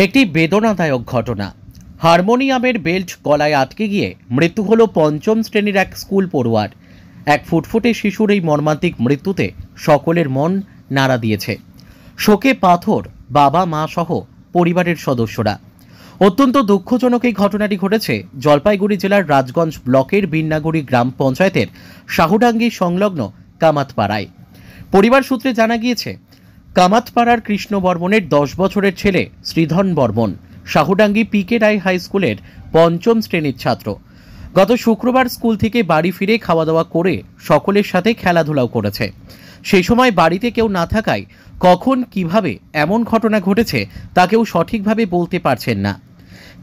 একটি বেদনাদায়ক ঘটনা। হারমোনিয়ামের বেল্ট গলায় আটকে গিয়ে মৃত্যু হলো পঞ্চম শ্রেণীর এক স্কুল পড়ুয়ার। এক ফুটফুটে শিশুর এই মর্মান্তিক মৃত্যুতে সকলের মন নাড়া দিয়েছে। শোকে পাথর বাবা মা সহ পরিবারের সদস্যরা। অত্যন্ত দুঃখজনক এই ঘটনাটি ঘটেছে জলপাইগুড়ি জেলার রাজগঞ্জ ব্লকের বিন্নাগুড়ি গ্রাম পঞ্চায়েতের শাহুডাঙ্গি সংলগ্ন কামাতপাড়ায়। পরিবার সূত্রে জানা গিয়েছে, কামাতপাড়ার কৃষ্ণ বর্মনের 10 বছরের ছেলে শ্রীধন বর্মন শাহুডাঙ্গি পিকে রায় হাই স্কুলের পঞ্চম শ্রেণীর ছাত্র। গত শুক্রবার স্কুল থেকে বাড়ি ফিরে খাওয়া দাওয়া করে সকলের সাথে খেলাধুলাও করেছে। সেই সময় বাড়িতে কেউ না থাকায় কখন কিভাবে এমন ঘটনা ঘটেছে তা কেউ সঠিকভাবে বলতে পারছেন না।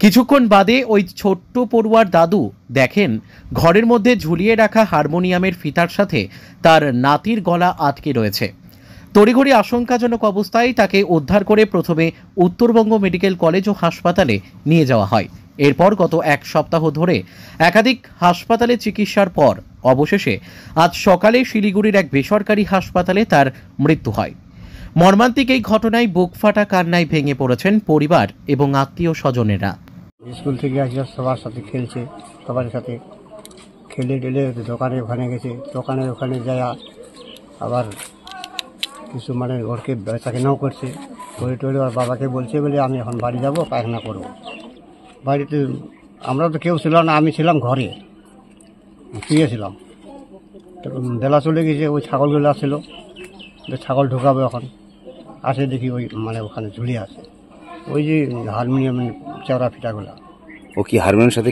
কিছুক্ষণ বাদে ওই ছোট্ট পড়ুয়ার দাদু দেখেন ঘরের মধ্যে ঝুলিয়ে রাখা হারমোনিয়ামের ফিতার সাথে তার নাতির গলা আটকে রয়েছে। তড়িঘড়ি আশঙ্কাজনক অবস্থায় তাকে উদ্ধার করে প্রথমে উত্তরবঙ্গ মেডিকেল কলেজ ও হাসপাতালে নিয়ে যাওয়া হয়। এরপর গত এক সপ্তাহ ধরে একাধিক হাসপাতালে চিকিৎসার পর অবশেষে আজ সকালে শিলিগুড়ির এক বেসরকারি হাসপাতালে তার মৃত্যু হয়। মর্মান্তিক এই ঘটনায় বুক ফাটা কান্নায় ভেঙে পড়েছেন পরিবার এবং আত্মীয় স্বজনেরা। স্কুল থেকে আসলে সবার সাথে খেলছে, সবার সাথে খেলে টেলে দোকানে ওখানে গেছে, দোকানের ওখানে যায় আবার কিছু মানে ঘরকে বেচাকে নাও করছে, করে টরে আর বাবাকে বলছে বলে আমি এখন বাড়ি যাব, পায়খানা করবো। বাড়িতে আমরা তো কেউ ছিল না, আমি ছিলাম ঘরে শুয়েছিলাম। বেলা চলে গেছে, ওই ছাগলগুলো ছিল, ছাগল ঢুকাবে এখন, আসে দেখি ওই মানে ওখানে ঝুলিয়ে আছে ওই যে হারমোনিয়াম চওড়া ফিটাগুলা। ও কি হারমোনিয়ামের সাথে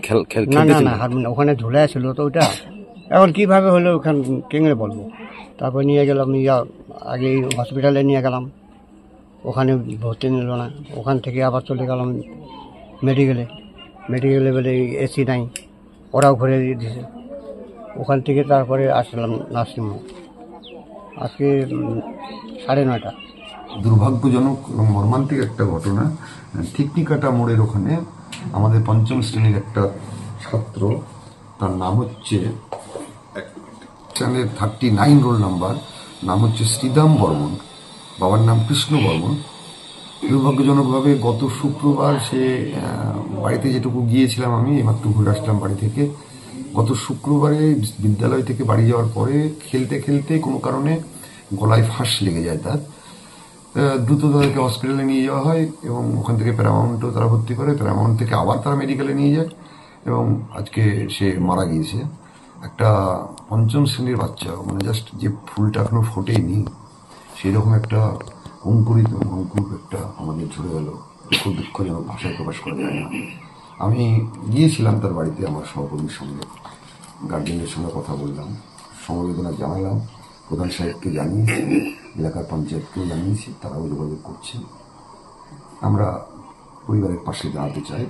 না না না, হারমোনিয়াম ওখানে ঝুলে ছিল তো ওইটা এখন কিভাবে হলো ওখানে কেঙে বলবো। তারপর নিয়ে গেলাম, আগে হসপিটালে নিয়ে গেলাম, ওখানে ভর্তি নিল না। ওখান থেকে আবার চলে গেলাম মেডিকেলে বলে এসি নাই, ওরাও ঘুরে দিয়েছে। ওখান থেকে তারপরে আসলাম নার্সিংহোম আজকে 9:30। দুর্ভাগ্যজনক এবং মর্মান্তিক একটা ঘটনা। থিকনিকাটা মোড়ের ওখানে আমাদের পঞ্চম শ্রেণীর একটা ছাত্র, তার নাম হচ্ছে 39 রোল নাম্বার, নাম হচ্ছে শ্রীদাম বর্মন, বাবার নাম কৃষ্ণ বর্মন। দুর্ভাগ্যজনকভাবে গত শুক্রবার সে বাড়িতে যেটুকু গিয়েছিলাম, আমি এমাত্র ঘুরে আসলাম বাড়ি থেকে। গত শুক্রবারে বিদ্যালয় থেকে বাড়ি যাওয়ার পরে খেলতে খেলতে কোনো কারণে গলায় ফাঁস লেগে যায় তার। দ্রুত তাদেরকে হসপিটালে নিয়ে যাওয়া হয় এবং ওখান থেকে প্যারামাউন্টও তারা ভর্তি করে, প্যারামাউন্ট থেকে আবার তারা মেডিকেলে নিয়ে যায় এবং আজকে সে মারা গিয়েছে। একটা পঞ্চম শ্রেণীর বাচ্চা, মানে জাস্ট যে ফুলটা এখনো ফোটেনি সেই রকম একটা অঙ্কুরিত অঙ্কুর একটা আমাদের ঝরে গেল। খুব দুঃখজনক, ভাষায় প্রকাশ করা যায় না। আমি গিয়েছিলাম তার বাড়িতে আমার সহকর্মীর সঙ্গে, গার্জেনের সঙ্গে কথা বললাম, সমবেদনা জানালাম, প্রধান সাহেবকে জানিয়েছি, এলাকার পঞ্চায়েতকেও জানিয়েছি, তারাও যোগাযোগ করছে। আমরা পরিবারের পাশে দাঁড়াতে চাই,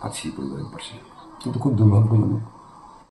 আছি পরিবারের পাশে, কিন্তু খুব দুর্ভাগ্যজনক